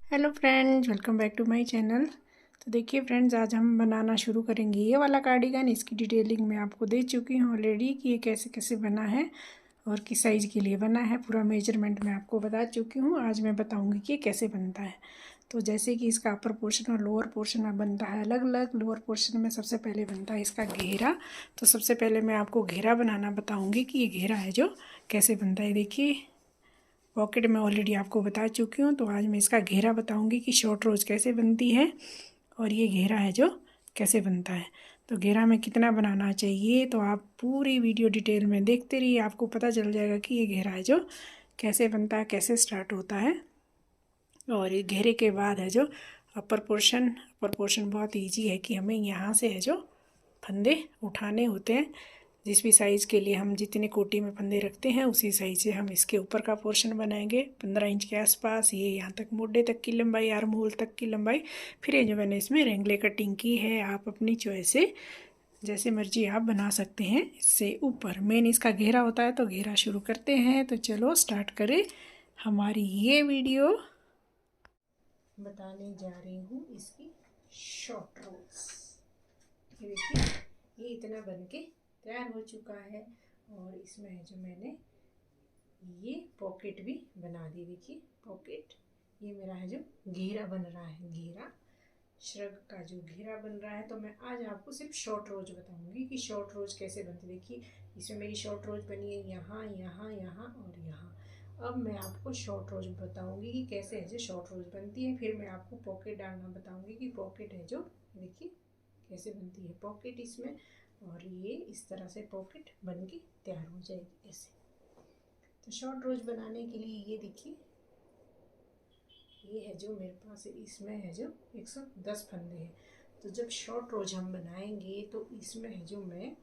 Hello friends, welcome back to my channel. तो देखिए friends, आज हम बनाना शुरू करेंगे ये वाला कार्डिगन। इसकी डिटेलिंग मैं आपको दे चुकी हूँ ऑलरेडी कि ये कैसे कैसे बना है और किस साइज़ के लिए बना है। पूरा मेजरमेंट मैं आपको बता चुकी हूँ। आज मैं बताऊँगी कि ये कैसे बनता है। तो जैसे कि इसका अपर पोर्शन और लोअर पोर्शन बनता है अलग अलग। लोअर पोर्शन में सबसे पहले बनता है इसका घेरा। तो सबसे पहले मैं आपको घेरा बनाना बताऊँगी कि ये घेरा है जो कैसे बनता है। देखिए, पॉकेट में ऑलरेडी आपको बता चुकी हूँ। तो आज मैं इसका घेरा बताऊँगी कि शॉर्ट रोज कैसे बनती है और ये घेरा है जो कैसे बनता है। तो घेरा में कितना बनाना चाहिए, तो आप पूरी वीडियो डिटेल में देखते रहिए, आपको पता चल जाएगा कि ये घेरा है जो कैसे बनता है, कैसे स्टार्ट होता है। और ये घेरे के बाद है जो अपर पोर्शन बहुत ईजी है कि हमें यहाँ से है जो फंदे उठाने होते हैं। जिस भी साइज़ के लिए हम जितने कोटी में फंदे रखते हैं उसी साइज़ से हम इसके ऊपर का पोर्शन बनाएंगे। 15 इंच के आसपास, ये यहाँ तक मोढे तक की लंबाई, आर्म होल तक की लंबाई। फिर ये जो मैंने इसमें रेंगले कटिंग की है, आप अपनी चॉइस से जैसे मर्जी आप बना सकते हैं। इससे ऊपर मेन इसका घेरा होता है। तो घेरा शुरू करते हैं। तो चलो स्टार्ट करें हमारी ये वीडियो। बताने जा रही हूँ इसकी शॉर्ट रोल्स। ये देखिए, ये इतना बन के तैयार हो चुका है। और इसमें है जो मैंने ये पॉकेट भी बना दी। देखिए पॉकेट, ये मेरा है जो घेरा बन रहा है, घेरा श्रग का जो घेरा बन रहा है। तो मैं आज आपको सिर्फ शॉर्ट रोज बताऊंगी कि शॉर्ट रोज कैसे बनती। देखिए, इसमें मेरी शॉर्ट रोज बनी है यहाँ यहाँ यहाँ और यहाँ। अब मैं आपको शॉर्ट रोज बताऊंगी कि कैसे है जो शॉर्ट रोज बनती है। फिर मैं आपको पॉकेट डालना बताऊंगी कि पॉकेट है जो देखिए कैसे बनती है पॉकेट इसमें। और ये इस तरह से पॉकेट बन के तैयार हो जाएगी ऐसे। तो शॉर्ट रोज बनाने के लिए ये देखिए, ये है जो मेरे पास है, इसमें है जो 110 फंदे हैं। तो जब शॉर्ट रोज हम बनाएंगे तो इसमें है जो मैं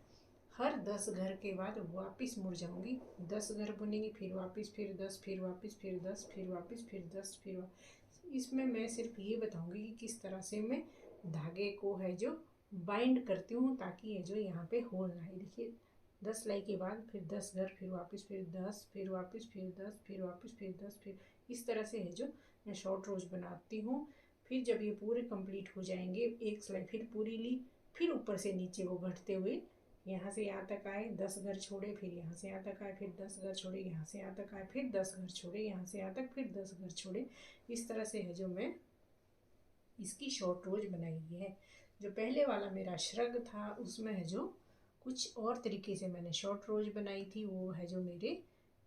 हर 10 घर के बाद वापस मुड़ जाऊंगी। 10 घर बुनेंगी, फिर वापस, फिर 10, फिर वापस, फिर 10, फिर वापस, फिर 10, फिर वापस। इसमें मैं सिर्फ ये बताऊंगी कि किस तरह से मैं धागे को है जो बाइंड करती हूँ ताकि ये जो यहाँ पे होल ना आए। देखिए, 10 लाई के बाद फिर 10 घर, फिर वापस, फिर 10, फिर वापस, फिर 10, फिर वापस, फिर 10, फिर इस तरह से है जो मैं शॉर्ट रोज बनाती हूँ। फिर जब ये पूरे कंप्लीट हो जाएंगे, एक सिलाई फिर पूरी ली, फिर ऊपर से नीचे वो घटते हुए यहाँ से यहाँ तक आए, 10 घर छोड़े, फिर यहाँ से यहाँ तक आए, फिर 10 घर छोड़े, यहाँ से यहाँ तक आए, फिर 10 घर छोड़े, यहाँ से यहाँ तक, फिर 10 घर छोड़े। इस तरह से है जो मैं इसकी शॉर्ट रोज बनाई है। जो पहले वाला मेरा श्रग था उसमें है जो कुछ और तरीके से मैंने शॉर्ट रोज बनाई थी। वो है जो मेरे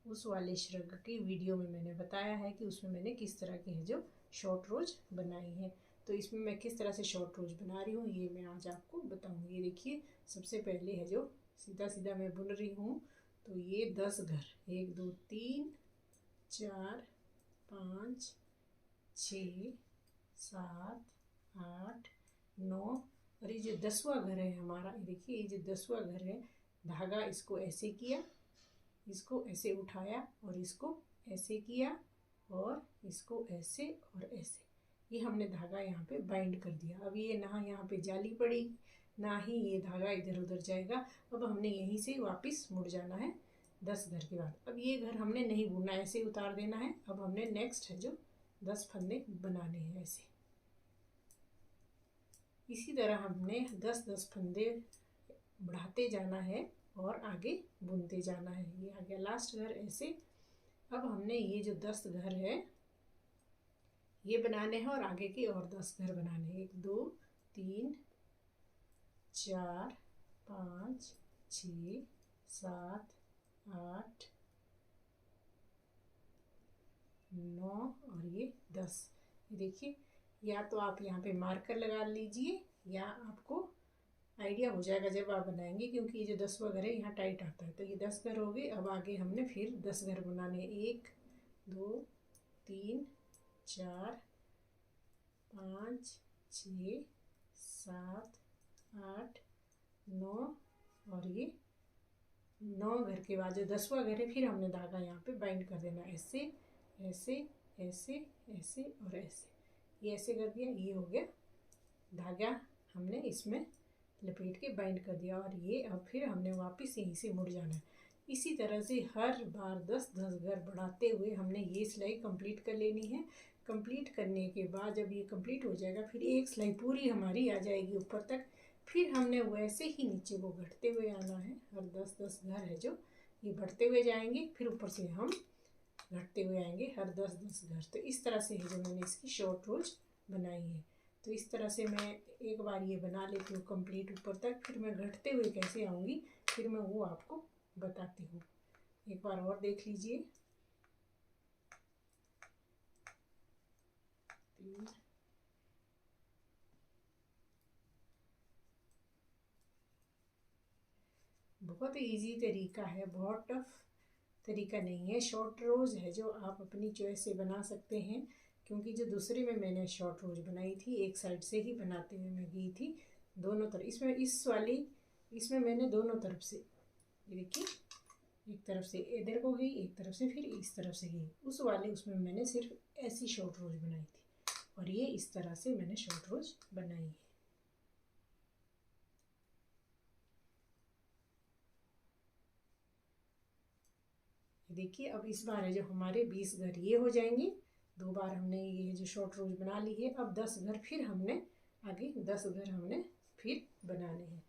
उस वाले श्रग की वीडियो में मैंने बताया है कि उसमें मैंने किस तरह की है जो शॉर्ट रोज बनाई है। तो इसमें मैं किस तरह से शॉर्ट रोज बना रही हूँ ये मैं आज आपको बताऊँगी। ये देखिए, सबसे पहले है जो सीधा सीधा मैं बुन रही हूँ। तो ये 10 घर, 1 2 3 4 5 6 7 8 9। और ये जो 10वां घर है हमारा, ये देखिए, ये जो 10वां घर है, धागा इसको ऐसे किया, इसको ऐसे उठाया और इसको ऐसे किया और इसको ऐसे और ऐसे, ये हमने धागा यहाँ पे बाइंड कर दिया। अब ये ना यहाँ पे जाली पड़ी, ना ही ये धागा इधर उधर जाएगा। अब हमने यहीं से वापस मुड़ जाना है 10 घर के बाद। अब ये घर हमने नहीं बुनना, ऐसे उतार देना है। अब हमने नेक्स्ट है जो 10 फंदे बनाने हैं ऐसे। इसी तरह हमने 10-10 फंदे बढ़ाते जाना है और आगे बुनते जाना है। ये आ गया लास्ट घर ऐसे। अब हमने ये जो 10 घर है ये बनाने हैं और आगे के और 10 घर बनाने हैं। 1 2 3 4 5 6 7 8 9 और ये 10। देखिए, या तो आप यहाँ पे मार्कर लगा लीजिए या आपको आइडिया हो जाएगा जब आप बनाएंगे, क्योंकि ये जो 10वां घर है यहाँ टाइट आता है। तो ये 10 घर हो गए। अब आगे हमने फिर 10 घर बनाने। 1 2 3 4 5 6 7 8 9 और ये 9 घर के बाद जो 10वां घर है फिर हमने धागा यहाँ पे बाइंड कर देना, ऐसे ऐसे ऐसे ऐसे और ऐसे। ये ऐसे कर दिया, ये हो गया धागा, हमने इसमें लपेट के बाइंड कर दिया। और ये अब फिर हमने वापस यहीं से मुड़ जाना है। इसी तरह से हर बार 10-10 घर बढ़ाते हुए हमने ये सिलाई कंप्लीट कर लेनी है। कंप्लीट करने के बाद जब ये कंप्लीट हो जाएगा फिर एक सिलाई पूरी हमारी आ जाएगी ऊपर तक। फिर हमने वैसे ही नीचे को घटते हुए आना है। हर 10-10 घर है जो ये बढ़ते हुए जाएंगे, फिर ऊपर से हम घटते हुए आएंगे हर 10-10 घर। तो इस तरह से है जो मैंने इसकी शॉर्ट रोज बनाई है। तो इस तरह से मैं एक बार ये बना लेती हूँ कंप्लीट ऊपर तक, फिर मैं घटते हुए कैसे आऊँगी फिर मैं वो आपको बताती हूँ। एक बार और देख लीजिए। 3 बहुत इजी तरीका है, बहुत टफ तरीका नहीं है। शॉर्ट रोज है जो आप अपनी चॉइस से बना सकते हैं, क्योंकि जो दूसरे में मैंने शॉर्ट रोज बनाई थी एक साइड से ही बनाते हुए मैं गई थी दोनों तरफ। इसमें मैंने दोनों तरफ से, ये देखिए, एक तरफ से इधर को गई, एक तरफ से फिर इस तरफ से गई। उसमें मैंने सिर्फ ऐसी शॉर्ट रोज बनाई थी, और ये इस तरह से मैंने शॉर्ट रोज बनाई है। देखिए अब इस बार है जो हमारे 20 घर ये हो जाएंगे। 2 बार हमने ये जो शॉर्ट रोज बना ली है। अब 10 घर फिर हमने आगे 10 घर हमने फिर बनाने हैं।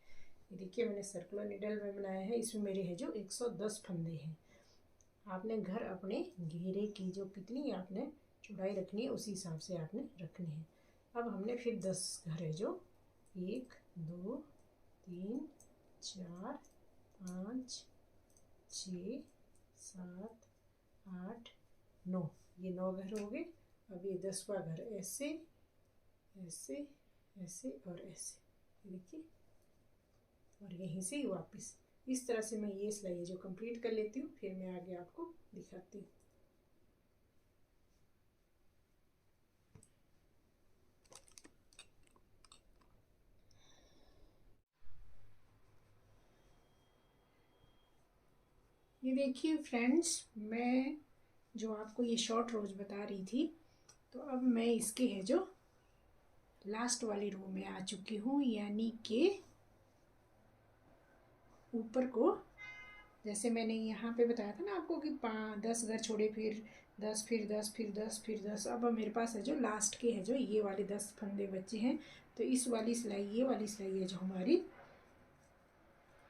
ये देखिए मैंने सर्कुलर निडल में बनाया है। इसमें मेरे है जो 110 फंदे हैं। आपने घर अपने घेरे की जो कितनी आपने चौड़ाई रखनी है उसी हिसाब से आपने रखनी है। अब हमने फिर 10 घर है जो 1 2 3 4 5 6 7 8 9, ये 9 घर हो गए। अब ये 10वां घर ऐसे ऐसे ऐसे और ऐसे, देखिए, और यहीं से ही वापस इस तरह से मैं ये सिलाई जो कंप्लीट कर लेती हूँ, फिर मैं आगे आपको दिखाती हूँ। ये देखिए फ्रेंड्स, मैं जो आपको ये शॉर्ट रोज बता रही थी, तो अब मैं इसके है जो लास्ट वाली रो में आ चुकी हूँ, यानी कि ऊपर को, जैसे मैंने यहाँ पे बताया था ना आपको कि 10 घर छोड़े, फिर 10 फिर 10 फिर 10 फिर 10। अब मेरे पास है जो लास्ट के है जो ये वाले 10 फंदे बचे हैं। तो इस वाली सिलाई, ये वाली सिलाई है जो हमारी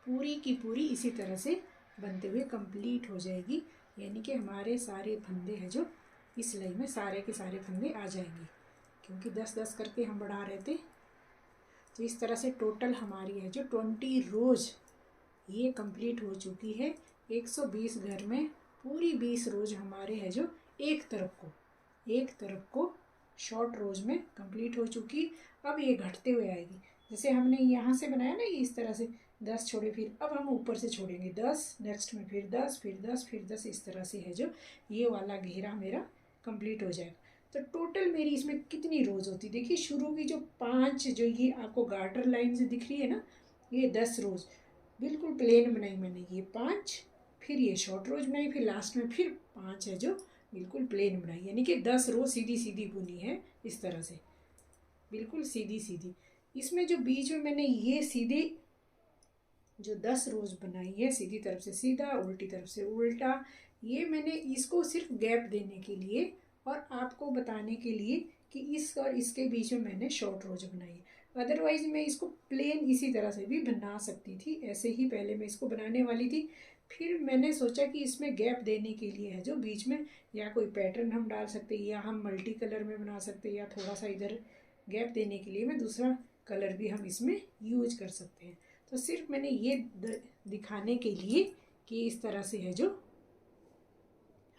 पूरी की पूरी इसी तरह से बनते हुए कंप्लीट हो जाएगी। यानी कि हमारे सारे फंदे हैं जो इस सिलाई में सारे के सारे फंदे आ जाएंगे, क्योंकि 10-10 करके हम बढ़ा रहे थे। तो इस तरह से टोटल हमारी है जो 20 रोज ये कंप्लीट हो चुकी है। 120 घर में पूरी 20 रोज हमारे है जो एक तरफ को शॉर्ट रोज में कंप्लीट हो चुकी। अब ये घटते हुए आएगी, जैसे हमने यहाँ से बनाया ना, ये इस तरह से 10 छोड़े, फिर अब हम ऊपर से छोड़ेंगे 10, नेक्स्ट में फिर 10 फिर 10 फिर 10, इस तरह से है जो ये वाला घेरा मेरा कंप्लीट हो जाएगा। तो टोटल मेरी इसमें कितनी रोज होती, देखिए शुरू की जो 5 जो ये आपको गार्टर लाइन से दिख रही है ना, ये 10 रोज बिल्कुल प्लेन बनाई मैंने, ये 5, फिर ये शॉर्ट रोज बनाई, फिर लास्ट में फिर 5 है जो बिल्कुल प्लेन बनाई, यानी कि 10 रो सीधी सीधी बुनी है इस तरह से, बिल्कुल सीधी सीधी। इसमें जो बीच में मैंने ये सीधे जो 10 रोज बनाई है, सीधी तरफ से सीधा, उल्टी तरफ से उल्टा, ये मैंने इसको सिर्फ गैप देने के लिए और आपको बताने के लिए कि इस और इसके बीच में मैंने शॉर्ट रोज बनाई है। अदरवाइज मैं इसको प्लेन इसी तरह से भी बना सकती थी, ऐसे ही पहले मैं इसको बनाने वाली थी। फिर मैंने सोचा कि इसमें गैप देने के लिए है जो बीच में या कोई पैटर्न हम डाल सकते हैं, या हम मल्टी कलर में बना सकते हैं, या थोड़ा सा इधर गैप देने के लिए मैं दूसरा कलर भी हम इसमें यूज कर सकते हैं। तो सिर्फ मैंने ये दिखाने के लिए कि इस तरह से है जो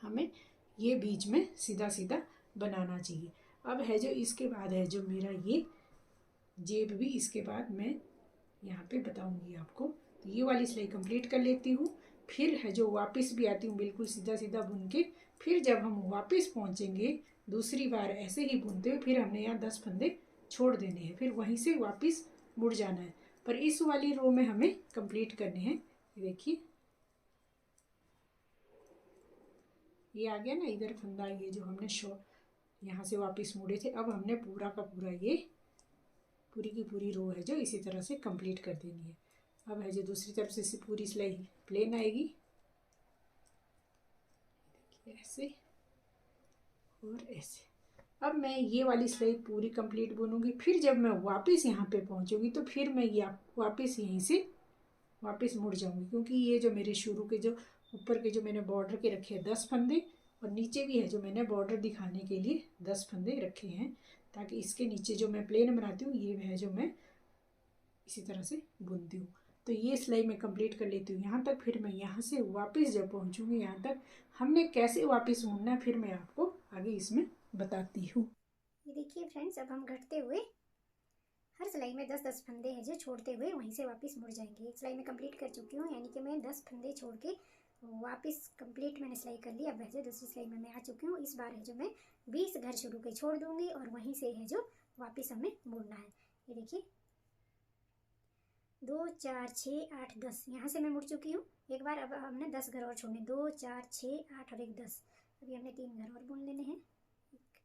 हमें ये बीच में सीधा सीधा बनाना चाहिए। अब है जो इसके बाद है जो मेरा ये जेब भी इसके बाद मैं यहाँ पे बताऊंगी आपको। तो ये वाली सिलाई कंप्लीट कर लेती हूँ, फिर है जो वापस भी आती हूँ बिल्कुल सीधा सीधा बुन के। फिर जब हम वापस पहुँचेंगे दूसरी बार ऐसे ही बुनते हुए, फिर हमने यहाँ 10 फंदे छोड़ देने हैं, फिर वहीं से वापस मुड़ जाना है। पर इस वाली रो में हमें कंप्लीट करने हैं। देखिए ये आ गया ना इधर फंदा, ये जो हमने यहाँ से वापस मुड़े थे, अब हमने पूरा का पूरा ये पूरी की पूरी रो है जो इसी तरह से कंप्लीट कर देनी है। अब है जो दूसरी तरफ से पूरी सिलाई प्लेन आएगी, ऐसे और ऐसे। अब मैं ये वाली सिलाई पूरी कंप्लीट बुनूंगी। फिर जब मैं वापस यहाँ पे पहुँचूंगी तो फिर मैं ये वापस यहीं से वापस मुड़ जाऊंगी, क्योंकि ये जो मेरे शुरू के जो ऊपर के जो मैंने बॉर्डर के रखे हैं 10 फंदे, और नीचे भी है जो मैंने बॉर्डर दिखाने के लिए 10 फंदे रखे हैं, ताकि इसके नीचे जो मैं प्लेन बनाती हूँ ये है जो मैं इसी तरह से बुनती हूँ। तो ये सिलाई मैं कंप्लीट कर लेती हूँ यहाँ तक। फिर मैं यहाँ से वापस जब पहुँचूँगी यहाँ तक हमने कैसे वापस मुड़ना है फिर मैं आपको आगे इसमें बताती हूँ। ये देखिए फ्रेंड्स, अब हम घटते हुए हर सिलाई में 10-10 फंदे हैं जो छोड़ते हुए वहीं से वापस मुड़ जाएंगे। एक सिलाई में कंप्लीट कर चुकी हूँ, यानी कि मैं 10 फंदे छोड़ के वापस कंप्लीट मैंने सिलाई कर ली। अब वैसे दूसरी सिलाई में मैं आ चुकी हूँ। इस बार है जो मैं 20 घर शुरू के छोड़ दूंगी और वहीं से है जो वापस हमें मुड़ना है। ये देखिए 2 4 6 8 10 यहाँ से मैं मुड़ चुकी हूँ एक बार। अब हमने 10 घर और छोड़ने, 2 4 6 8 और 1 10। अभी हमने 3 घर और बुन लेने हैं, 1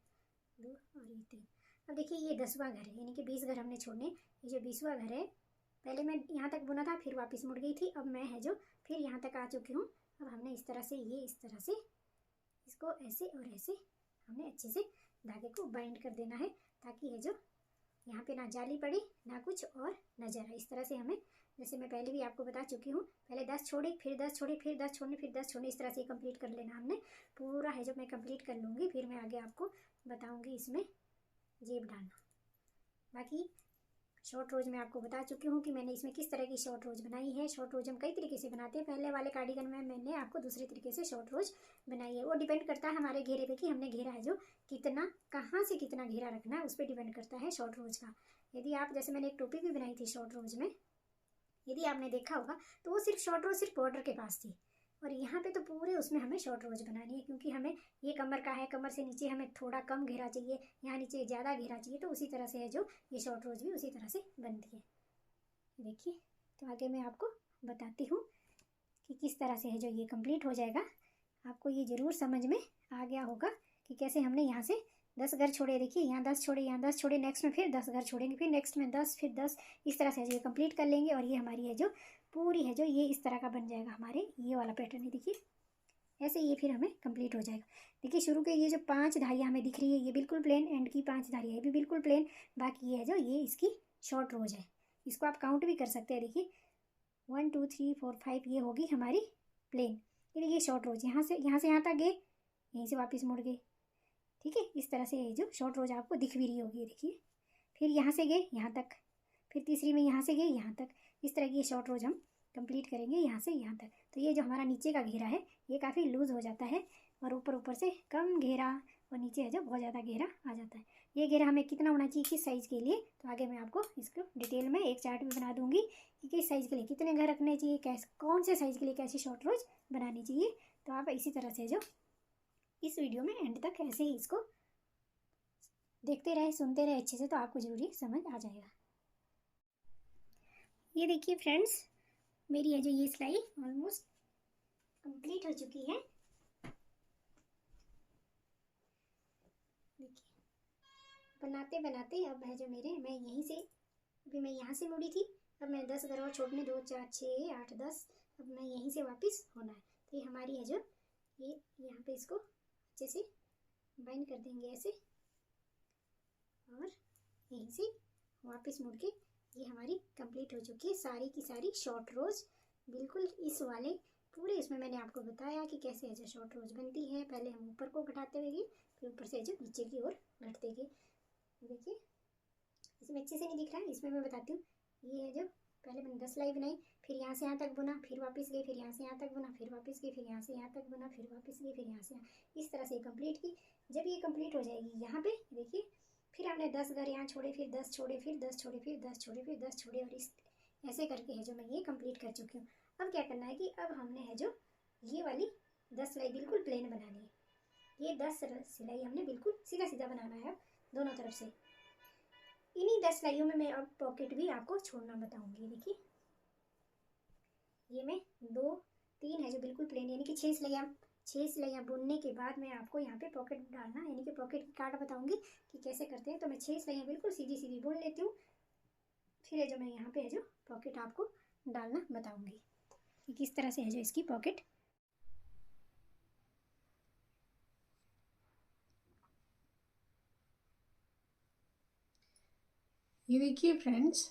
2 और ये 3। अब देखिए ये 10वां घर है, यानी कि 20 घर हमने छोड़ने। ये जो 20वां घर है, पहले मैं यहाँ तक बुना था फिर वापस मुड़ गई थी, अब मैं है जो फिर यहाँ तक आ चुकी हूँ। अब हमने इस तरह से ये इस तरह से इसको ऐसे और ऐसे हमने अच्छे से धागे को बाइंड कर देना है, ताकि है जो यहाँ पे ना जाली पड़े ना कुछ और न जरा। इस तरह से हमें, जैसे मैं पहले भी आपको बता चुकी हूँ, पहले 10 छोड़े फिर 10 छोड़े फिर 10 छोड़ने फिर 10 छोड़ने, इस तरह से कंप्लीट कर लेना हमने पूरा है। जब मैं कंप्लीट कर लूँगी फिर मैं आगे आपको बताऊँगी इसमें जेब डालना। बाकी शॉर्ट रोज मैं आपको बता चुकी हूँ कि मैंने इसमें किस तरह की शॉर्ट रोज बनाई है। शॉर्ट रोज हम कई तरीके से बनाते हैं, पहले वाले कार्डिगन में मैंने आपको दूसरे तरीके से शॉर्ट रोज बनाई है। वो डिपेंड करता है हमारे घेरे पे कि हमने घेरा है जो कितना, कहाँ से कितना घेरा रखना है, उस पर डिपेंड करता है शॉर्ट रोज का। यदि आप, जैसे मैंने एक टोपी भी बनाई थी शॉर्ट रोज में, यदि आपने देखा होगा तो वो सिर्फ शॉर्ट रोज सिर्फ बॉर्डर के पास थी, और यहाँ पे तो पूरे उसमें हमें शॉर्ट रोज बनानी है, क्योंकि हमें ये कमर का है, कमर से नीचे हमें थोड़ा कम घेरा चाहिए, यहाँ नीचे ज़्यादा घेरा चाहिए, तो उसी तरह से है जो ये शॉर्ट रोज भी उसी तरह से बनती है। देखिए, तो आगे मैं आपको बताती हूँ कि किस तरह से है जो ये कंप्लीट हो जाएगा। आपको ये ज़रूर समझ में आ गया होगा कि कैसे हमने यहाँ से 10 घर छोड़े। देखिए यहाँ 10 छोड़े, यहाँ 10 छोड़े, नेक्स्ट में फिर 10 घर छोड़ेंगे, फिर नेक्स्ट में 10, फिर 10, इस तरह से ये कंप्लीट कर लेंगे। और ये हमारी है जो पूरी है जो ये इस तरह का बन जाएगा हमारे, ये वाला पैटर्न है। देखिए ऐसे ये फिर हमें कंप्लीट हो जाएगा। देखिए शुरू के ये जो 5 धारियाँ हमें दिख रही है ये बिल्कुल प्लेन, एंड की 5 धारियाँ ये भी बिल्कुल प्लेन। बाकी ये है जो ये इसकी शॉर्ट रोज है, इसको आप काउंट भी कर सकते हैं। देखिए 1 2 3 4 5 ये होगी हमारी प्लेन। ये शॉर्ट रोज यहाँ से यहाँ तक गए, यहीं से वापस मुड़ गए। ठीक है, इस तरह से ये जो शॉर्ट रोज आपको दिख भी रही होगी। देखिए फिर यहाँ से गए यहाँ तक, फिर तीसरी में यहाँ से गए यहाँ तक, इस तरह की ये शॉर्ट रोज हम कंप्लीट करेंगे यहाँ से यहाँ तक। तो ये जो हमारा नीचे का घेरा है ये काफ़ी लूज़ हो जाता है, और ऊपर से कम घेरा, और नीचे है जो बहुत ज़्यादा घेरा आ जाता है। ये घेरा हमें कितना होना चाहिए किस साइज़ के लिए, तो आगे मैं आपको इसको डिटेल में एक चार्ट भी बना दूंगी कि किस साइज़ के लिए कितने घर रखने चाहिए, कैसे कौन से साइज़ के लिए कैसी शॉर्ट रोज बनानी चाहिए। तो आप इसी तरह से जो इस वीडियो में एंड तक ऐसे ही इसको देखते रहे, सुनते रहे अच्छे से, तो आपको ज़रूरी समझ आ जाएगा। ये देखिए फ्रेंड्स, मेरी है जो ये सिलाई ऑलमोस्ट कंप्लीट हो चुकी है। देखिए बनाते बनाते अब है जो मेरे, मैं यहीं से, अभी मैं यहाँ से मुड़ी थी, अब मैं 10 घर और छोड़ने, 2 4 6 8 10, अब मैं यहीं से वापस होना है। तो ये हमारी है जो ये यहाँ पे इसको अच्छे से बाइंड कर देंगे ऐसे, और यहीं से वापस मुड़ के ये हमारी कंप्लीट हो चुकी है सारी की सारी शॉर्ट रोज। बिल्कुल इस वाले पूरे इसमें मैंने आपको बताया कि कैसे है जो शॉर्ट रोज बनती है। पहले हम ऊपर को घटाते हुए गए, फिर ऊपर से जो नीचे की ओर घटते गए। देखिए इसमें अच्छे से नहीं दिख रहा है, इसमें मैं बताती हूँ। ये है जो पहले मैंने 10 सिलाई बनाई, फिर यहाँ से यहाँ तक बुना, फिर वापस गई, फिर यहाँ से यहाँ तक बुना, फिर वापस गई, फिर यहाँ से यहाँ तक बुना, फिर वापस गई, फिर यहाँ से यहाँ, इस तरह से कंप्लीट की। जब ये कंप्लीट हो जाएगी यहाँ पे देखिए, फिर हमने 10 घर यहाँ छोड़े, फिर 10 छोड़े, फिर 10 छोड़े, फिर 10 छोड़े, फिर 10 छोड़े, और इस ऐसे करके है जो मैं ये कंप्लीट कर चुकी हूँ। अब क्या करना है कि अब हमने है जो ये वाली 10 सिलाई बिल्कुल प्लेन बनानी है। ये 10 सिलाई हमने बिल्कुल सीधा सीधा बनाना है दोनों तरफ से। इन्हीं 10 सिलाइयों में मैं अब पॉकेट भी आपको छोड़ना बताऊंगी। देखिए ये मैं 2 3 है जो बिल्कुल प्लेन, यानी कि 6 सिलाइयाँ बुनने के बाद मैं आपको यहाँ पे पॉकेट डालना, यानी कि पॉकेट की काट बताऊंगी कि कैसे करते हैं। तो मैं 6 सिलाइयाँ बिल्कुल सीधी सीधी बुन लेती हूँ, फिर है जो मैं यहाँ पे है जो पॉकेट आपको डालना बताऊंगी कि किस तरह से है जो इसकी पॉकेट। ये देखिए फ्रेंड्स,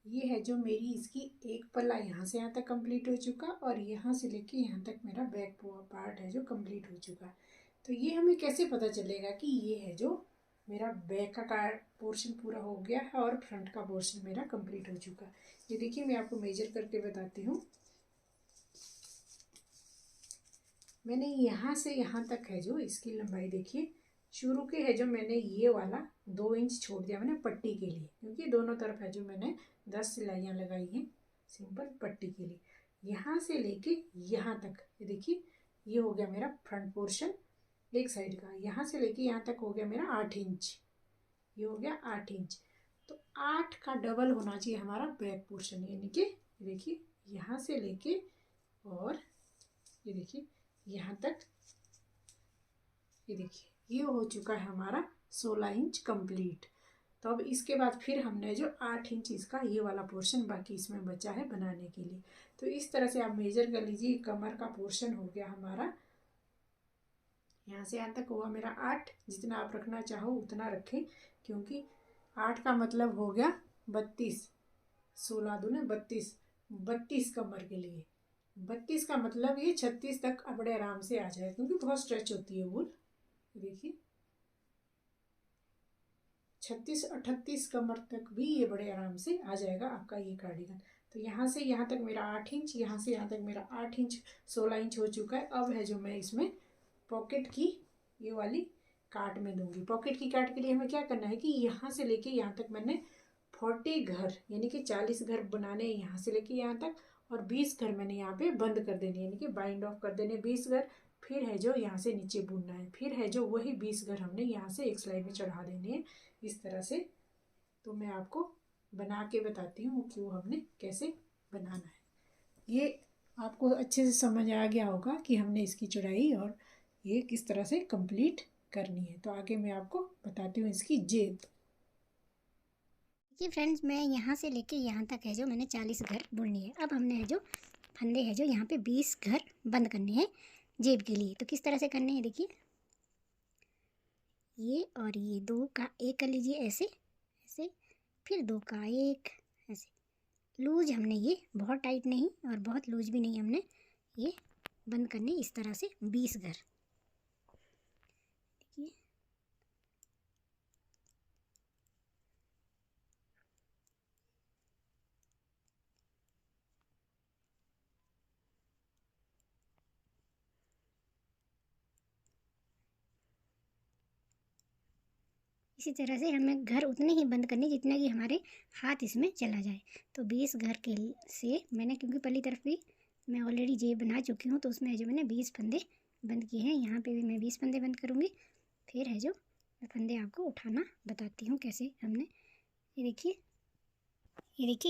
ये है जो मेरी इसकी एक पल्ला यहाँ से यहाँ तक कंप्लीट हो चुका और यहाँ से लेके यहाँ तक मेरा बैक पार्ट है जो कंप्लीट हो चुका। तो ये हमें कैसे पता चलेगा कि ये है जो मेरा बैक का पोर्शन पूरा हो गया है और फ्रंट का पोर्शन मेरा कंप्लीट हो चुका। ये देखिए मैं आपको मेजर करके बताती हूँ। मैंने यहाँ से यहाँ तक है जो इसकी लंबाई देखिए, शुरू के है जो मैंने ये वाला 2 इंच छोड़ दिया मैंने पट्टी के लिए, क्योंकि दोनों तरफ है जो मैंने 10 सिलाइयाँ लगाई हैं सिंपल पट्टी के लिए। यहाँ से लेके यहाँ तक ये देखिए, ये हो गया मेरा फ्रंट पोर्शन एक साइड का। यहाँ से लेके यहाँ तक हो गया मेरा 8 इंच, ये हो गया 8 इंच। तो 8 का डबल होना चाहिए हमारा बैक पोर्शन, यानी कि देखिए यहाँ से लेके और ये देखिए यहाँ तक, ये देखिए ये हो चुका है हमारा 16 इंच कंप्लीट। तो अब इसके बाद फिर हमने जो 8 इंच इसका ये वाला पोर्शन बाकी इसमें बचा है बनाने के लिए। तो इस तरह से आप मेजर कर लीजिए। कमर का पोर्शन हो गया हमारा, यहाँ से यहाँ तक हुआ मेरा 8। जितना आप रखना चाहो उतना रखें, क्योंकि 8 का मतलब हो गया 32, 16 दूने 32, 32 कमर के लिए। 32 का मतलब ये 36 तक बड़े आराम से आ जाए, क्योंकि बहुत स्ट्रेच होती है वूल। देखिए 36-38 कमर तक भी ये बड़े आराम से आ जाएगा आपका ये कार्डिगन। तो यहाँ से यहाँ तक मेरा 8 इंच, यहाँ से यहाँ तक मेरा 8 इंच, 16 इंच हो चुका है। अब है जो मैं इसमें पॉकेट की ये वाली काट में दूंगी। पॉकेट की काट के लिए हमें क्या करना है कि यहाँ से लेके यहाँ तक मैंने 40 घर यानी कि 40 घर बनाने हैं यहाँ से लेके यहाँ तक, और 20 घर मैंने यहाँ पे बंद कर देने यानी कि बाइंड ऑफ कर देने 20 घर। फिर है जो यहाँ से नीचे बुनना है, फिर है जो वही 20 घर हमने यहाँ से एक सिलाई में चढ़ा देने हैं इस तरह से। तो मैं आपको बना के बताती हूँ कि वो हमने कैसे बनाना है। ये आपको अच्छे से समझ आ गया होगा कि हमने इसकी चौड़ाई और ये किस तरह से कंप्लीट करनी है। तो आगे मैं आपको बताती हूँ इसकी जेब। देखिए फ्रेंड्स, मैं यहाँ से लेके यहाँ तक है जो मैंने 40 घर बुननी है। अब हमने है जो फंदे है जो यहाँ पे 20 घर बंद करने हैं जेब के लिए। तो किस तरह से करने हैं देखिए, ये और ये 2 का 1 कर लीजिए ऐसे ऐसे, फिर 2 का 1 ऐसे। लूज हमने ये बहुत टाइट नहीं और बहुत लूज भी नहीं, हमने ये बंद करने इस तरह से 20 घर। देखिए इसी तरह से हमें घर उतने ही बंद करने जितना कि हमारे हाथ इसमें चला जाए। तो 20 घर के से मैंने, क्योंकि पहली तरफ भी मैं ऑलरेडी जेब बना चुकी हूँ, तो उसमें जो मैंने 20 फंदे बंद किए हैं। यहाँ पे भी मैं 20 फंदे बंद करूँगी। फिर है जो मैं फंदे आपको उठाना बताती हूँ कैसे हमने। ये देखिए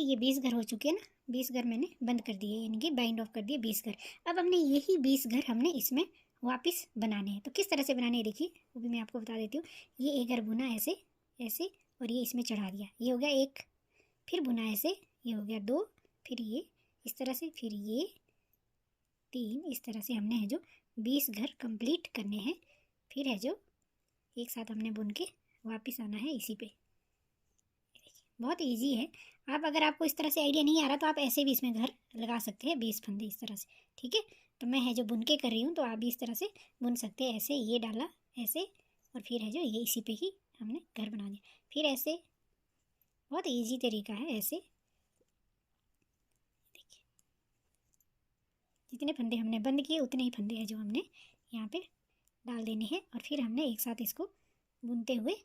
ये 20 घर हो चुके हैं ना, 20 घर मैंने बंद कर दिए यानी कि बाइंड ऑफ कर दिए 20 घर। अब हमने यही 20 घर हमने इसमें वापस बनाने हैं। तो किस तरह से बनाने हैं देखिए, वो भी मैं आपको बता देती हूँ। ये एक घर बुना ऐसे ऐसे और ये इसमें चढ़ा दिया, ये हो गया 1। फिर बुना ऐसे, ये हो गया 2। फिर ये इस तरह से, फिर ये 3। इस तरह से हमने है जो 20 घर कंप्लीट करने हैं। फिर है जो एक साथ हमने बुन के वापस आना है इसी पे। बहुत इजी है। आप अगर आपको इस तरह से आइडिया नहीं आ रहा तो आप ऐसे भी इसमें घर लगा सकते हैं 20 फंदे इस तरह से, ठीक है। तो मैं है जो बुन के कर रही हूँ, तो आप भी इस तरह से बुन सकते हैं। ऐसे ये डाला ऐसे, और फिर है जो ये इसी पे ही हमने घर बना दिया। फिर ऐसे, बहुत इजी तरीका है ऐसे। देखिए जितने फंदे हमने बंद किए उतने ही फंदे हैं जो हमने यहाँ पे डाल देने हैं, और फिर हमने एक साथ इसको बुनते हुए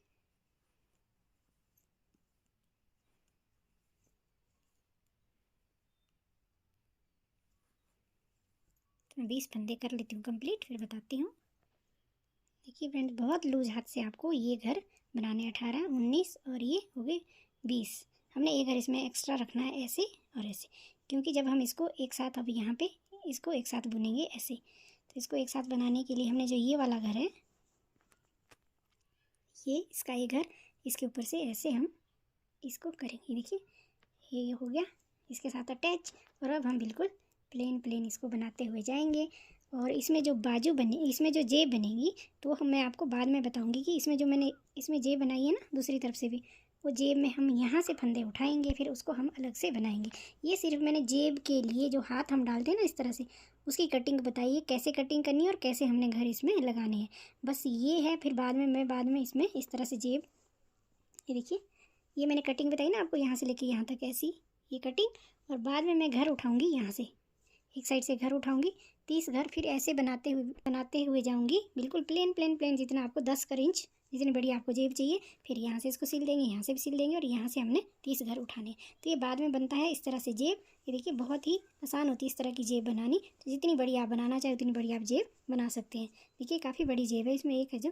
मैं 20 फंदे कर लेती हूँ कंप्लीट, फिर बताती हूँ। देखिए फ्रेंड्स, बहुत लूज हाथ से आपको ये घर बनाने 18, 19 और ये हो गए 20। हमने ये घर इसमें एक्स्ट्रा रखना है ऐसे और ऐसे, क्योंकि जब हम इसको एक साथ अब यहाँ पे इसको एक साथ बुनेंगे ऐसे, तो इसको एक साथ बनाने के लिए हमने जो ये वाला घर है, ये इसका ये घर, इसके ऊपर से ऐसे हम इसको करेंगे। देखिए ये हो गया इसके साथ अटैच, और अब हम बिल्कुल प्लेन इसको बनाते हुए जाएंगे। और इसमें जो बाजू बने, इसमें जो जेब बनेगी, तो मैं आपको बाद में बताऊंगी कि इसमें जो मैंने इसमें जेब बनाई है ना दूसरी तरफ से भी, वो जेब में हम यहाँ से फंदे उठाएंगे, फिर उसको हम अलग से बनाएंगे। ये सिर्फ मैंने जेब के लिए जो हाथ हम डालते हैं ना इस तरह से, उसकी कटिंग बताई है, कैसे कटिंग करनी है और कैसे हमने घर इसमें लगाने हैं, बस ये है। फिर बाद में इसमें इस तरह से जेब, ये देखिए ये मैंने कटिंग बताई ना आपको, यहाँ से लेके यहाँ तक ऐसी ये कटिंग, और बाद में मैं घर उठाऊँगी, यहाँ से एक साइड से घर उठाऊँगी 30 घर, फिर ऐसे बनाते हुए जाऊँगी बिल्कुल प्लेन प्लेन प्लेन, जितना आपको 10 इंच जितनी बड़ी आपको जेब चाहिए। फिर यहाँ से इसको सिल देंगे, यहाँ से भी सिल देंगे, और यहाँ से हमने 30 घर उठाने। तो ये बाद में बनता है इस तरह से जेब। ये देखिए बहुत ही आसान होती है इस तरह की जेब बनानी। तो जितनी बड़ी आप बनाना चाहे उतनी बड़ी आप जेब बना सकते हैं। देखिए काफ़ी बड़ी जेब है, इसमें एक है जो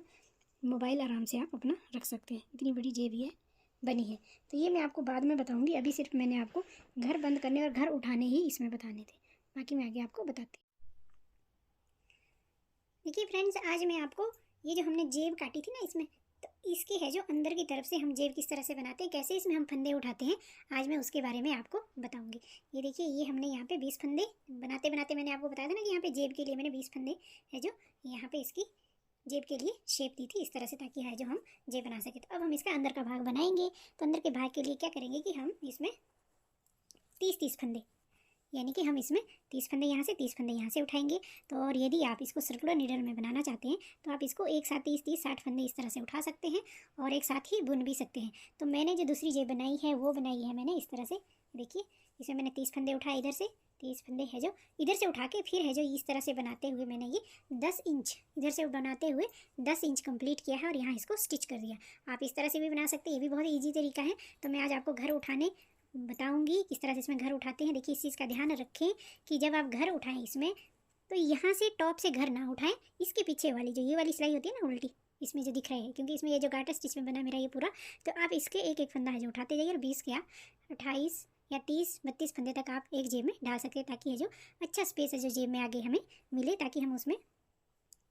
मोबाइल आराम से आप अपना रख सकते हैं, इतनी बड़ी जेब ये बनी है। तो ये मैं आपको बाद में बताऊँगी, अभी सिर्फ मैंने आपको घर बंद करने और घर उठाने ही इसमें बताने थे, बाकी मैं आगे आपको बताती हूँ। देखिए फ्रेंड्स, आज मैं आपको ये जो हमने जेब काटी थी ना इसमें, तो इसके है जो अंदर की तरफ से हम जेब किस तरह से बनाते हैं, कैसे इसमें हम फंदे उठाते हैं, आज मैं उसके बारे में आपको बताऊंगी। ये देखिए ये हमने यहाँ पे 20 फंदे बनाते बनाते मैंने आपको बताया था ना कि यहाँ पे जेब के लिए मैंने 20 फंदे है जो यहाँ पे इसकी जेब के लिए शेप दी थी इस तरह से, ताकि है जो हम जेब बना सके। तो अब हम इसका अंदर का भाग बनाएंगे। तो अंदर के भाग के लिए क्या करेंगे कि हम इसमें 30 फंदे, यानी कि हम इसमें 30 फंदे यहाँ से 30 फंदे यहाँ से उठाएंगे। तो और यदि आप इसको सर्कुलर नीडल में बनाना चाहते हैं तो आप इसको एक साथ 30-30-60 फंदे इस तरह से उठा सकते हैं और एक साथ ही बुन भी सकते हैं। तो मैंने जो दूसरी जेब बनाई है वो बनाई है मैंने इस तरह से। देखिए इसमें मैंने 30 फंदे उठाए, इधर से 30 फंदे है जो इधर से उठा के फिर है जो इस तरह से बनाते हुए मैंने ये 10 इंच इधर से बनाते हुए 10 इंच कंप्लीट किया है और यहाँ इसको स्टिच कर दिया। आप इस तरह से भी बना सकते हैं, ये भी बहुत ईजी तरीका है। तो मैं आज आपको घर उठाने बताऊंगी किस तरह से इसमें घर उठाते हैं। देखिए इस चीज़ का ध्यान रखें कि जब आप घर उठाएं इसमें तो यहाँ से टॉप से घर ना उठाएं, इसके पीछे वाली जो ये वाली सिलाई होती है ना उल्टी, इसमें जो दिख रहा है, क्योंकि इसमें ये जो गार्टर स्टिच में बना मेरा ये पूरा, तो आप इसके एक एक फंदा है जो उठाते जाइए और 20 या 28 या 30-32 फंदे तक आप एक जेब में डाल सकते हैं, ताकि ये जो अच्छा स्पेस है जो जेब में आगे हमें मिले, ताकि हम उसमें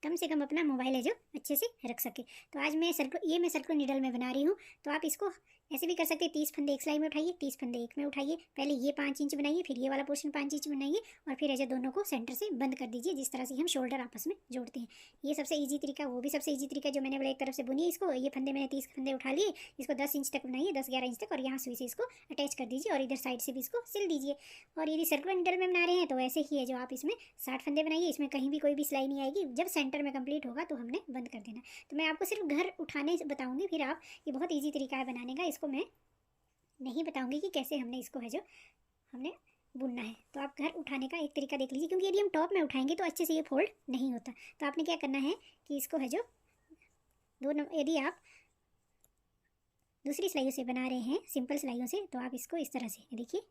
कम से कम अपना मोबाइल है जो अच्छे से रख सके। तो आज मैं सर्कुलर नीडल में बना रही हूँ। तो आप इसको ऐसे भी कर सकते हैं, 30 फंदे एक सिलाई में उठाइए, 30 फंदे एक में उठाइए, पहले ये 5 इंच बनाइए, फिर ये वाला पोर्शन 5 इंच बनाइए और फिर ऐसे दोनों को सेंटर से बंद कर दीजिए, जिस तरह से हम शोल्डर आपस में जोड़ते हैं। ये सबसे ईजी तरीका, वो भी सबसे ईजी तरीका जो मैंने बोला, एक तरफ से बुनिए इसको, ये फंदे मैंने 30 फंदे उठा लिए, इसको 10 इंच तक बनाइए, 10-11 इंच तक, और यहाँ सुई से इसको अटैच कर दीजिए और इधर साइड से भी इसको सिल दीजिए। और यदि सर्कुलर नीडल में बना रहे हैं तो ऐसे ही है जो आप इसमें 60 फंदे बनाइए, इसमें कहीं भी कोई भी सिलाई नहीं आएगी। जब सेंटर में कंप्लीट होगा तो हमने बंद कर देना। तो मैं आपको सिर्फ घर उठाने बताऊंगी, फिर आप ये बहुत ईजी तरीका है बनाने का, इसको मैं नहीं बताऊंगी कि कैसे हमने इसको है जो हमने बुनना है। तो आप घर उठाने का एक तरीका देख लीजिए, क्योंकि यदि हम टॉप में उठाएंगे तो अच्छे से ये फोल्ड नहीं होता। तो आपने क्या करना है कि इसको है जो यदि आप दूसरी सिलाइयों से बना रहे हैं सिंपल सिलाइयों से, तो आप इसको इस तरह से देखिए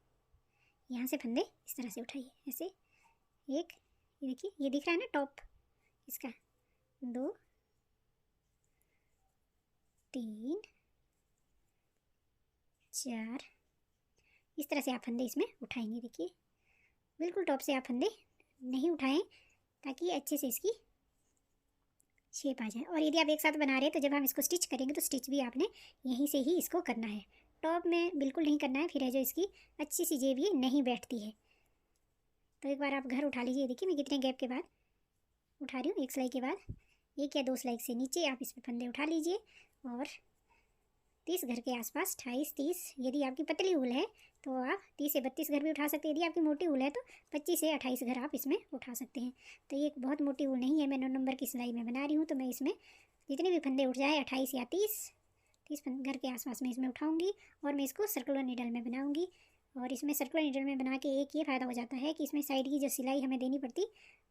यहाँ से फंदे इस तरह से उठाइए, ऐसे एक, ये देखिए ये दिख रहा है ना टॉप इसका, 2 3 4, इस तरह से आप फंदे इसमें उठाएंगे। देखिए बिल्कुल टॉप से आप फंदे नहीं उठाएं, ताकि अच्छे से इसकी शेप आ जाए। और यदि आप एक साथ बना रहे हैं तो जब हम इसको स्टिच करेंगे तो स्टिच भी आपने यहीं से ही इसको करना है, टॉप में बिल्कुल नहीं करना है, फिर है जो इसकी अच्छी सी जेब ये नहीं बैठती है। तो एक बार आप घर उठा लीजिए। देखिए मैं कितने गैप के बाद उठा रही हूँ, एक सिलाई के बाद, 1 या 2 सिलाई से नीचे आप इसमें फंदे उठा लीजिए और 30 घर के आसपास, 28-30, यदि आपकी पतली ऊल है तो आप 30 से 32 घर भी उठा सकते हैं। यदि आपकी मोटी ऊल है तो 25 से 28 घर आप इसमें उठा सकते हैं। तो ये बहुत मोटी ऊल नहीं है, मैं 9 नंबर की सिलाई में बना रही हूँ, तो मैं इसमें जितने भी फंदे उठ जाए 28 या 30 घर के आसपास में इसमें उठाऊँगी और मैं इसको सर्कुलर नीडल में बनाऊँगी। और इसमें सर्कुलर नीडल में बना के एक ये फ़ायदा हो जाता है कि इसमें साइड की जो सिलाई हमें देनी पड़ती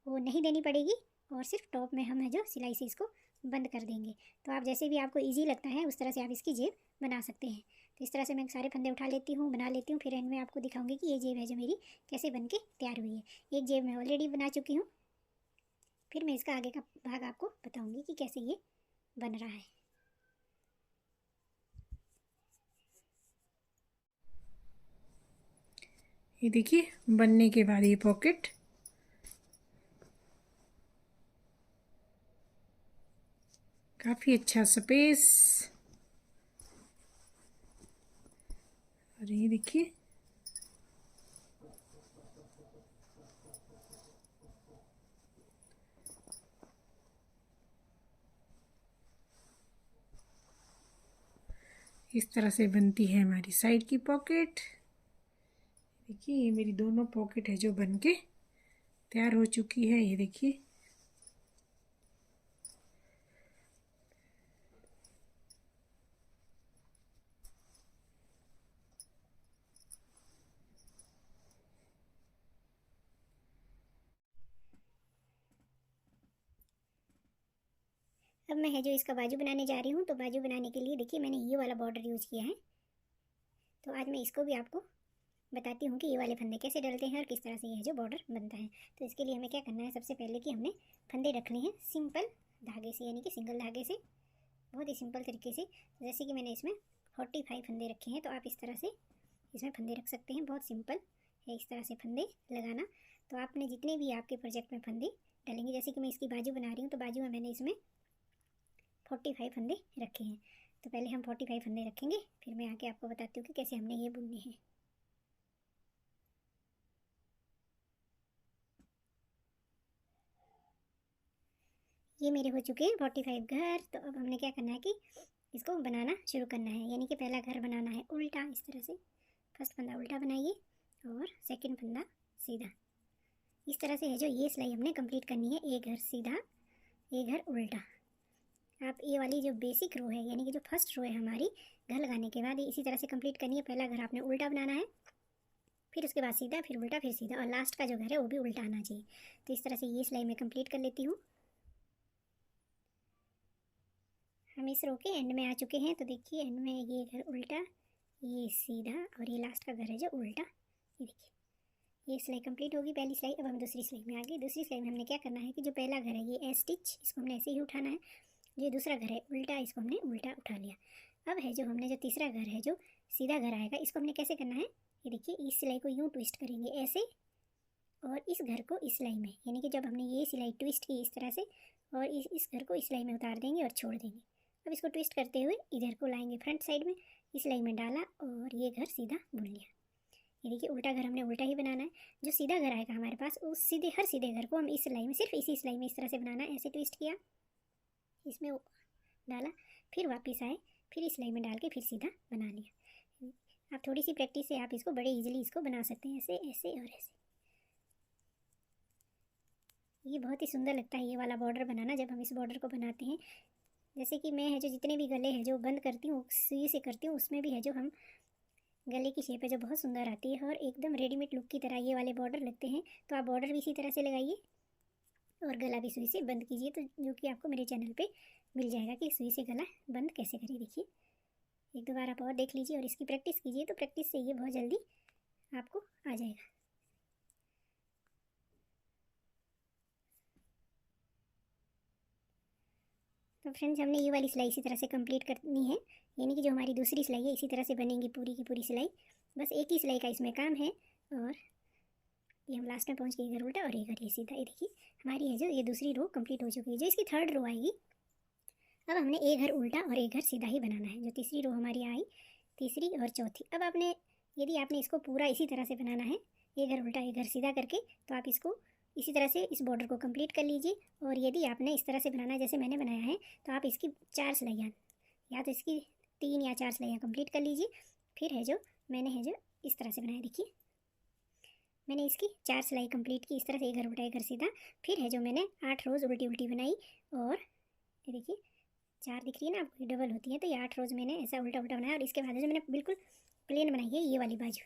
वो नहीं देनी पड़ेगी, और सिर्फ टॉप में हम है जो सिलाई से इसको बंद कर देंगे। तो आप जैसे भी आपको इजी लगता है उस तरह से आप इसकी जेब बना सकते हैं। तो इस तरह से मैं सारे फंदे उठा लेती हूँ, बना लेती हूँ, फिर इनमें आपको दिखाऊंगी कि ये जेब है जो मेरी कैसे बन के तैयार हुई है। एक जेब मैं ऑलरेडी बना चुकी हूँ, फिर मैं इसका आगे का भाग आपको बताऊँगी कि कैसे ये बन रहा है। ये देखिए बनने के बाद ये पॉकेट काफ़ी अच्छा स्पेस, और ये देखिए इस तरह से बनती है हमारी साइड की पॉकेट। देखिए ये मेरी दोनों पॉकेट है जो बन के तैयार हो चुकी है। ये देखिए अब मैं है जो इसका बाजू बनाने जा रही हूँ। तो बाजू बनाने के लिए देखिए मैंने ये वाला बॉर्डर यूज़ किया है। तो आज मैं इसको भी आपको बताती हूँ कि ये वाले फंदे कैसे डलते हैं और किस तरह से ये जो बॉर्डर बनता है। तो इसके लिए हमें क्या करना है, सबसे पहले कि हमने फंदे रखने हैं सिंपल धागे से, यानी कि सिंगल धागे से, बहुत ही सिंपल तरीके से। जैसे कि मैंने इसमें 45 फंदे रखे हैं, तो आप इस तरह से इसमें फंदे रख सकते हैं। बहुत सिंपल है इस तरह से फंदे लगाना। तो आपने जितने भी आपके प्रोजेक्ट में फंदे डालेंगे, जैसे कि मैं इसकी बाजू बना रही हूँ, तो बाजू में मैंने इसमें 45 फंदे रखे हैं। तो पहले हम 45 फंदे रखेंगे, फिर मैं आके आपको बताती हूँ कि कैसे हमने ये बुनने हैं। ये मेरे हो चुके हैं 45 घर। तो अब हमने क्या करना है कि इसको बनाना शुरू करना है, यानी कि पहला घर बनाना है उल्टा। इस तरह से फर्स्ट फंदा उल्टा बनाइए और सेकंड फंदा सीधा। इस तरह से है जो ये सिलाई हमने कंप्लीट करनी है। एक घर सीधा, एक घर उल्टा। आप ये वाली जो बेसिक रो है, यानी कि जो फर्स्ट रो है हमारी घर लगाने के बाद, ये इसी तरह से कंप्लीट करनी है। पहला घर आपने उल्टा बनाना है, फिर उसके बाद सीधा, फिर उल्टा, फिर सीधा, और लास्ट का जो घर है वो भी उल्टा आना चाहिए। तो इस तरह से ये सिलाई मैं कंप्लीट कर लेती हूँ। हम इस रो के एंड में आ चुके हैं। तो देखिए एंड में ये घर उल्टा, ये सीधा, और ये लास्ट का घर है जो उल्टा। ये देखिए ये सिलाई कंप्लीट होगी, पहली सिलाई। अब हम दूसरी सिलाई में आ गए। दूसरी सिलाई में हमने क्या करना है कि जो पहला घर है ये ए स्टिच, इसको हमने ऐसे ही उठाना है। जो दूसरा घर है उल्टा, इसको हमने उल्टा उठा लिया। अब है जो हमने जो तीसरा घर है जो सीधा घर आएगा, इसको हमने कैसे करना है, ये देखिए इस सिलाई को यूँ ट्विस्ट करेंगे ऐसे, और इस घर को इस सिलाई में, यानी कि जब हमने ये सिलाई ट्विस्ट की इस तरह से, और इस घर को इस सिलाई में उतार देंगे और छोड़ देंगे। अब इसको ट्विस्ट करते हुए इधर को लाएंगे फ्रंट साइड में, इस सिलाई में डाला और ये घर सीधा बुन लिया। ये देखिए उल्टा घर हमने उल्टा ही बनाना है। जो सीधा घर आएगा हमारे पास, उस सीधे हर सीधे घर को हम इस सिलाई में, सिर्फ इसी सिलाई में इस तरह से बनाना है। ऐसे ट्विस्ट किया, इसमें डाला, फिर वापस आए, फिर इस सिलाई में डाल के फिर सीधा बना लिया। आप थोड़ी सी प्रैक्टिस से आप इसको बड़े इजीली इसको बना सकते हैं, ऐसे ऐसे और ऐसे। ये बहुत ही सुंदर लगता है ये वाला बॉर्डर बनाना, जब हम इस बॉर्डर को बनाते हैं। जैसे कि मैं है जो जितने भी गले हैं जो बंद करती हूँ सुई से करती हूँ, उसमें भी है जो हम गले की शेप है जो बहुत सुंदर आती है और एकदम रेडीमेड लुक की तरह ये वाले बॉर्डर लगते हैं। तो आप बॉर्डर भी इसी तरह से लगाइए और गला भी सुई से बंद कीजिए, तो जो कि आपको मेरे चैनल पे मिल जाएगा कि सुई से गला बंद कैसे करें। देखिए एक दो बार आप और देख लीजिए और इसकी प्रैक्टिस कीजिए, तो प्रैक्टिस से ये बहुत जल्दी आपको आ जाएगा। तो फ्रेंड्स हमने ये वाली सिलाई इसी तरह से कंप्लीट करनी है, यानी कि जो हमारी दूसरी सिलाई है इसी तरह से बनेंगी पूरी की पूरी सिलाई। बस एक ही सिलाई का इसमें काम है, और ये हम लास्ट में पहुंच गए घर उल्टा और ये घर ये सीधा। ये देखिए हमारी है जो ये दूसरी रो कंप्लीट हो चुकी है। जो इसकी थर्ड रो आएगी, अब हमने एक घर उल्टा और एक घर सीधा ही बनाना है। जो तीसरी रो हमारी आई, तीसरी और चौथी, अब आपने यदि आपने इसको पूरा इसी तरह से बनाना है, एक घर उल्टा एक घर सीधा करके, तो आप इसको इसी तरह से इस बॉर्डर को कंप्लीट कर लीजिए। और यदि आपने इस तरह से बनाना है जैसे मैंने बनाया है, तो आप इसकी 4 सिलाइयाँ, या तो इसकी 3 या 4 सिलाइयाँ कंप्लीट कर लीजिए। फिर है जो मैंने है जो इस तरह से बनाया, देखिए मैंने इसकी 4 सिलाई कंप्लीट की इस तरह से, एक घर उल्टा एक घर सीधा। फिर है जो मैंने 8 रोज़ उल्टी उल्टी बनाई, और ये देखिए 4 दिख रही है ना आपको, डबल होती है। तो ये 8 रोज़ मैंने ऐसा उल्टा उल्टा बनाया, और इसके बाद जो मैंने बिल्कुल प्लेन बनाई है ये वाली बाजू,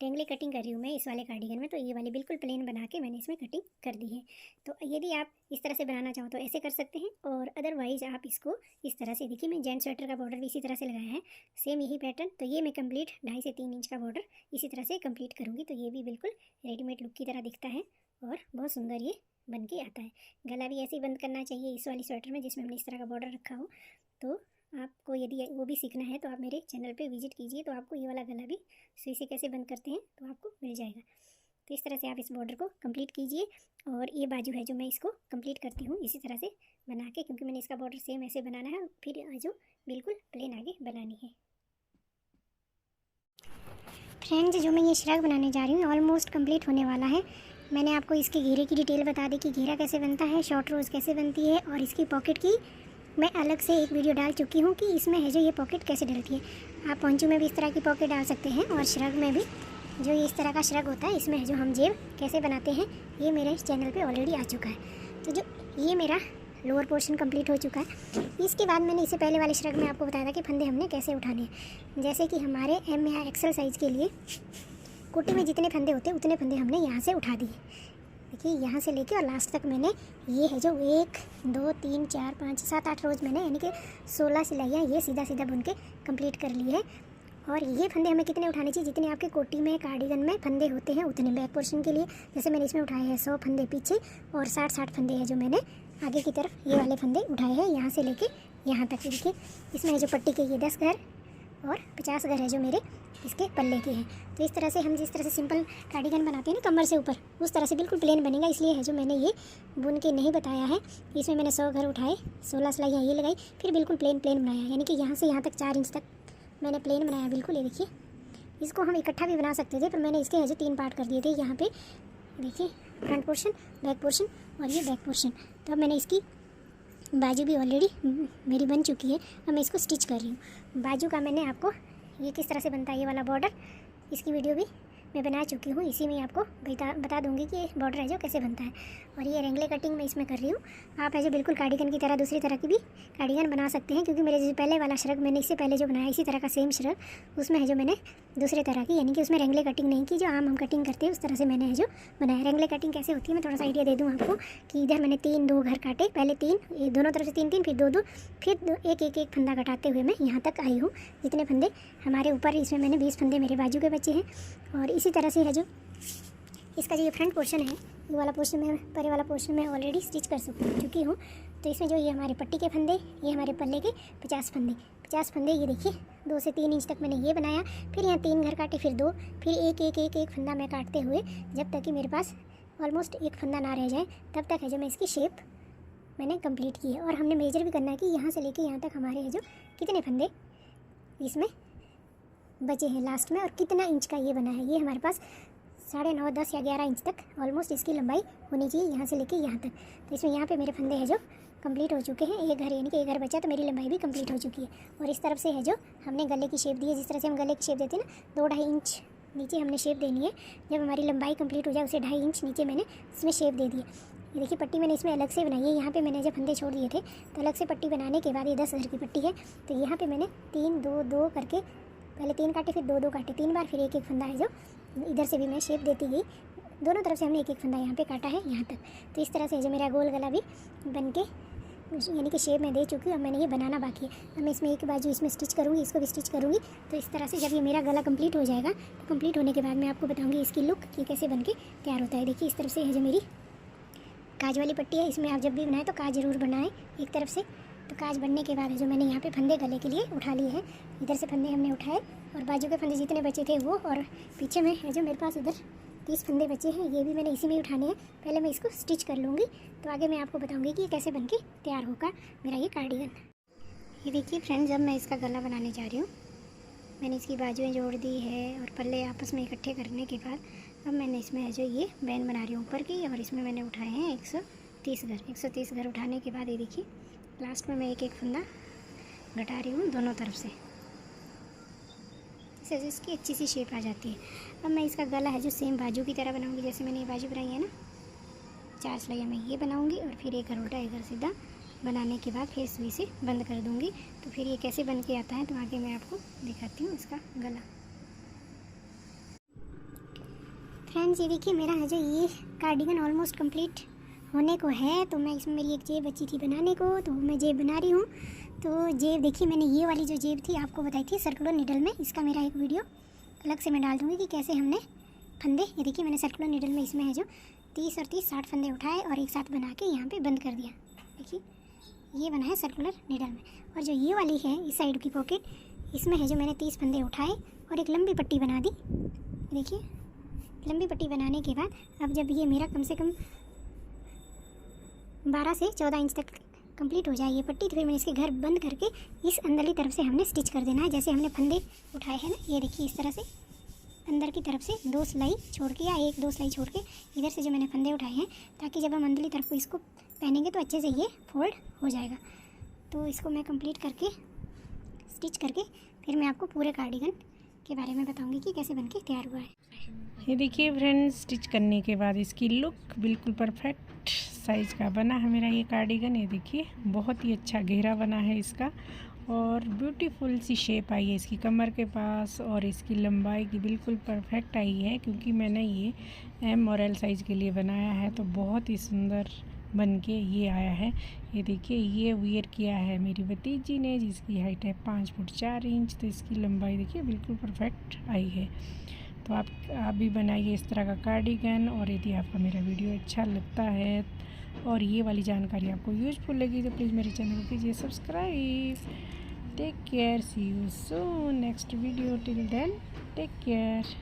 टेंगले कटिंग कर रही हूँ मैं इस वाले कार्डिगन में, तो ये वाली बिल्कुल प्लेन बना के मैंने इसमें कटिंग कर दी है। तो यदि आप इस तरह से बनाना चाहो तो ऐसे कर सकते हैं, और अदरवाइज आप इसको इस तरह से, देखिए मैं जेंट्स स्वेटर का बॉर्डर भी इसी तरह से लगाया है, सेम यही पैटर्न। तो ये मैं कंप्लीट 2.5 से 3 इंच का बॉर्डर इसी तरह से कंप्लीट करूँगी। तो ये भी बिल्कुल रेडीमेड लुक की तरह दिखता है और बहुत सुंदर ये बन के आता है। गला भी ऐसे ही बंद करना चाहिए इस वाली स्वेटर में जिसमें हमने इस तरह का बॉर्डर रखा हो। तो आपको यदि वो भी सीखना है तो आप मेरे चैनल पे विजिट कीजिए, तो आपको ये वाला गला भी सुई से कैसे बंद करते हैं तो आपको मिल जाएगा। तो इस तरह से आप इस बॉर्डर को कंप्लीट कीजिए, और ये बाजू है जो मैं इसको कंप्लीट करती हूँ इसी तरह से बना के, क्योंकि मैंने इसका बॉर्डर सेम ऐसे बनाना है, फिर जो बिल्कुल प्लेन आगे बनानी है। फ्रेंड्स जो मैं ये श्रग बनाने जा रही हूँ ऑलमोस्ट कंप्लीट होने वाला है। मैंने आपको इसके घेरे की डिटेल बता दी कि घेरा कैसे बनता है, शॉर्ट रोज़ कैसे बनती है, और इसकी पॉकेट की मैं अलग से एक वीडियो डाल चुकी हूँ कि इसमें है जो ये पॉकेट कैसे डलती है। आप पोंचू में भी इस तरह की पॉकेट डाल सकते हैं और श्रग में भी जो ये इस तरह का श्रग होता है इसमें है जो हम जेब कैसे बनाते हैं ये मेरे इस चैनल पे ऑलरेडी आ चुका है। तो जो ये मेरा लोअर पोर्शन कंप्लीट हो चुका है। इसके बाद मैंने इससे पहले वाले श्रग में आपको बताया था कि फंदे हमने कैसे उठाने हैं। जैसे कि हमारे एम या एक्सल साइज़ के लिए कोटी में जितने फंदे होते हैं उतने फंदे हमने यहाँ से उठा दिए। देखिए यहाँ से लेके और लास्ट तक मैंने ये है जो 1 2 3 4 5 7 8 रोज़ मैंने यानी कि 16 सिलाइयाँ ये सीधा सीधा बुन के कंप्लीट कर ली है। और ये फंदे हमें कितने उठाने चाहिए, जितने आपके कोटी में कार्डिगन में फंदे होते हैं उतने। बैक पोर्शन के लिए जैसे मैंने इसमें उठाए हैं 100 फंदे पीछे और 60 फंदे हैं जो मैंने आगे की तरफ ये वाले फंदे उठाए हैं यहाँ से लेके यहाँ तक। देखिए इसमें है जो पट्टी के ये 10 घर और 50 घर है जो मेरे इसके पल्ले के हैं। तो इस तरह से हम जिस तरह से सिंपल कार्डिगन बनाते हैं ना कमर से ऊपर, उस तरह से बिल्कुल प्लेन बनेगा। इसलिए है जो मैंने ये बुन के नहीं बताया है। इसमें मैंने 100 घर उठाए, 16 सिलाइयाँ ये लगाई, फिर बिल्कुल प्लेन बनाया, यानी कि यहाँ से यहाँ तक 4 इंच तक मैंने प्लेन बनाया बिल्कुल। ये देखिए इसको हम इकट्ठा भी बना सकते थे पर मैंने इसके है जो 3 पार्ट कर दिए थे। यहाँ पे देखिए फ्रंट पोर्शन, बैक पोर्शन और ये बैक पोर्शन। तो अब मैंने इसकी बाजू भी ऑलरेडी मेरी बन चुकी है। अब मैं इसको स्टिच कर रही हूँ। बाजू का मैंने आपको ये किस तरह से बनता है ये वाला बॉर्डर, इसकी वीडियो भी मैं बना चुकी हूँ। इसी में आपको बता दूँगी कि ये बॉर्डर है जो कैसे बनता है। और ये रेंगले कटिंग मैं इसमें कर रही हूँ। आप है जो बिल्कुल कार्डिगन की तरह दूसरी तरह की भी कार्डिगन बना सकते हैं, क्योंकि मेरे जो पहले वाला श्रग मैंने इससे पहले जो बनाया इसी तरह का सेम श्रग, उसमें है जो मैंने दूसरे तरह की यानी कि उसमें रेंगले कटिंग नहीं की, जो आम हम कटिंग करते हैं उस तरह से मैंने है जो बनाया। रेंगले कटिंग कैसे होती है मैं थोड़ा सा आइडिया दे दूँ आपको कि इधर मैंने 3-2 घर काटे, पहले 3 दोनों तरफ से 3-3 फिर 2-2 फिर एक फंदा कटाते हुए मैं यहाँ तक आई हूँ। जितने फंदे हमारे ऊपर, इसमें मैंने 20 फंदे मेरे बाजू के बचे हैं। और इसी तरह से है जो इसका जो ये फ्रंट पोर्शन है ये वाला पोर्शन में परे वाला पोर्शन में ऑलरेडी स्टिच कर चुकी हूँ। तो इसमें जो ये हमारे पट्टी के फंदे, ये हमारे पल्ले के 50 फंदे ये देखिए 2 से 3 इंच तक मैंने ये बनाया। फिर यहाँ 3 घर काटे, फिर 2, फिर एक फंदा मैं काटते हुए जब तक कि मेरे पास ऑलमोस्ट एक फंदा ना रह जाए तब तक है जो मैं इसकी शेप मैंने कंप्लीट की है। और हमने मेजर भी करना है कि यहाँ से लेके यहाँ तक हमारे है जो कितने फंदे इसमें बचे हैं लास्ट में और कितना इंच का ये बना है। ये हमारे पास 9.5, 10 या 11 इंच तक ऑलमोस्ट इसकी लंबाई होनी चाहिए यहाँ से लेके यहाँ तक। तो इसमें यहाँ पे मेरे फंदे हैं जो कंप्लीट हो चुके हैं। एक घर यानी कि एक घर बचा तो मेरी लंबाई भी कंप्लीट हो चुकी है। और इस तरफ से है जो हमने गले की शेप दी है, जिस तरह से हम गले की शेप देते हैं ना 2-2.5 इंच नीचे हमने शेप देनी है। जब हमारी लंबाई कंप्लीट हो जाए उसे 2.5 इंच नीचे मैंने इसमें शेप दे दी है। ये देखिए पट्टी मैंने इसमें अलग से बनाई है। यहाँ पे मैंने जब फंदे छोड़ दिए थे तो अलग से पट्टी बनाने के बाद ये 10 घर की पट्टी है। तो यहाँ पे मैंने 3-2-2 करके पहले 3 काटे, फिर 2-2 काटे 3 बार, फिर एक फंदा है जो इधर से भी मैं शेप देती गई। दोनों तरफ से हमने एक फंदा यहाँ पे काटा है यहाँ तक। तो इस तरह से जो मेरा गोल गला भी बन के यानी कि शेप मैं दे चुकी हूँ। अब मैंने ये बनाना बाकी है। अब मैं इसमें एक बाजू इसमें स्टिच करूँगी, इसको भी स्टिच करूँगी। तो इस तरह से जब ये मेरा गला कंप्लीट हो जाएगा तो कंप्लीट होने के बाद मैं आपको बताऊँगी इसकी लुक कि कैसे बन के तैयार होता है। देखिए इस तरफ से है जो मेरी काज वाली पट्टी है, इसमें आप जब भी बनाएं तो काज ज़रूर बनाएं एक तरफ से। तो काज बनने के बाद है जो मैंने यहाँ पे फंदे गले के लिए उठा लिए हैं। इधर से फंदे हमने उठाए और बाजू के फंदे जितने बचे थे वो, और पीछे में है जो मेरे पास इधर 30 फंदे बचे हैं, ये भी मैंने इसी में उठाने हैं। पहले मैं इसको स्टिच कर लूँगी तो आगे मैं आपको बताऊँगी कि कैसे बन के तैयार होगा मेरा ये कार्डिगन। ये देखिए फ्रेंड्स, अब मैं इसका गला बनाने जा रही हूँ। मैंने इसकी बाजुएँ जोड़ दी है और पल्ले आपस में इकट्ठे करने के बाद अब मैंने इसमें है जो ये बैन बना रही हूँ ऊपर की। और इसमें मैंने उठाए हैं 130 घर उठाने के बाद ये देखिए लास्ट में मैं एक फंदा घटा रही हूँ दोनों तरफ से, इससे इसकी अच्छी सी शेप आ जाती है। अब मैं इसका गला है जो सेम बाजू की तरह बनाऊँगी। जैसे मैंने ये बाजू बनाई है ना 4 सिलाइयाँ मैं ये बनाऊँगी और फिर एक घर उल्टा एक घर सीधा बनाने के बाद फिर सुई से बंद कर दूँगी। तो फिर ये कैसे बन के आता है तो आगे मैं आपको दिखाती हूँ इसका गला। फ्रेंड्स ये देखिए मेरा है जो ये कार्डिगन ऑलमोस्ट कंप्लीट होने को है। तो मैं इसमें मेरी एक जेब बची थी बनाने को, तो मैं जेब बना रही हूँ। तो जेब देखिए मैंने ये वाली जो जेब थी आपको बताई थी सर्कुलर नीडल में, इसका मेरा एक वीडियो अलग से मैं डाल दूँगी कि कैसे हमने फंदे, ये देखिए मैंने सर्कुलर नीडल में इसमें है जो 30 और 30 60 फंदे उठाए और एक साथ बना के यहाँ पे बंद कर दिया। देखिए ये बना है सर्कुलर नीडल में। और जो ये वाली है इस साइड की पॉकेट, इसमें है जो मैंने 30 फंदे उठाए और एक लंबी पट्टी बना दी। देखिए लंबी पट्टी बनाने के बाद अब जब ये मेरा कम से कम 12 से 14 इंच तक कंप्लीट हो जाए ये पट्टी, तो फिर मैंने इसके घर बंद करके इस अंदरली तरफ से हमने स्टिच कर देना है। जैसे हमने फंदे उठाए हैं ना, ये देखिए इस तरह से अंदर की तरफ से 2 सिलाई छोड़ के या 1-2 सिलाई छोड़ के इधर से जो मैंने फंदे उठाए हैं, ताकि जब हम अंदरली तरफ को इसको पहनेंगे तो अच्छे से ये फोल्ड हो जाएगा। तो इसको मैं कंप्लीट करके स्टिच करके फिर मैं आपको पूरे कार्डिगन के बारे में बताऊंगी कि कैसे बनके तैयार हुआ है। ये देखिए फ्रेंड्स, स्टिच करने के बाद इसकी लुक बिल्कुल परफेक्ट साइज़ का बना है मेरा ये कार्डिगन। ये देखिए बहुत ही अच्छा घेरा बना है इसका और ब्यूटीफुल सी शेप आई है इसकी कमर के पास और इसकी लंबाई की बिल्कुल परफेक्ट आई है, क्योंकि मैंने ये एम और एल साइज़ के लिए बनाया है तो बहुत ही सुंदर बन के ये आया है। ये देखिए ये वियर किया है मेरी भतीजी ने, जिसकी हाइट है 5 फुट 4 इंच, तो इसकी लंबाई देखिए बिल्कुल परफेक्ट आई है। तो आप भी बनाइए इस तरह का कार्डिगन। और यदि आपका मेरा वीडियो अच्छा लगता है और ये वाली जानकारी आपको यूज़फुल लगी तो प्लीज़ मेरे चैनल को कीजिए subscribe. Take care, see you soon next video, till then take care.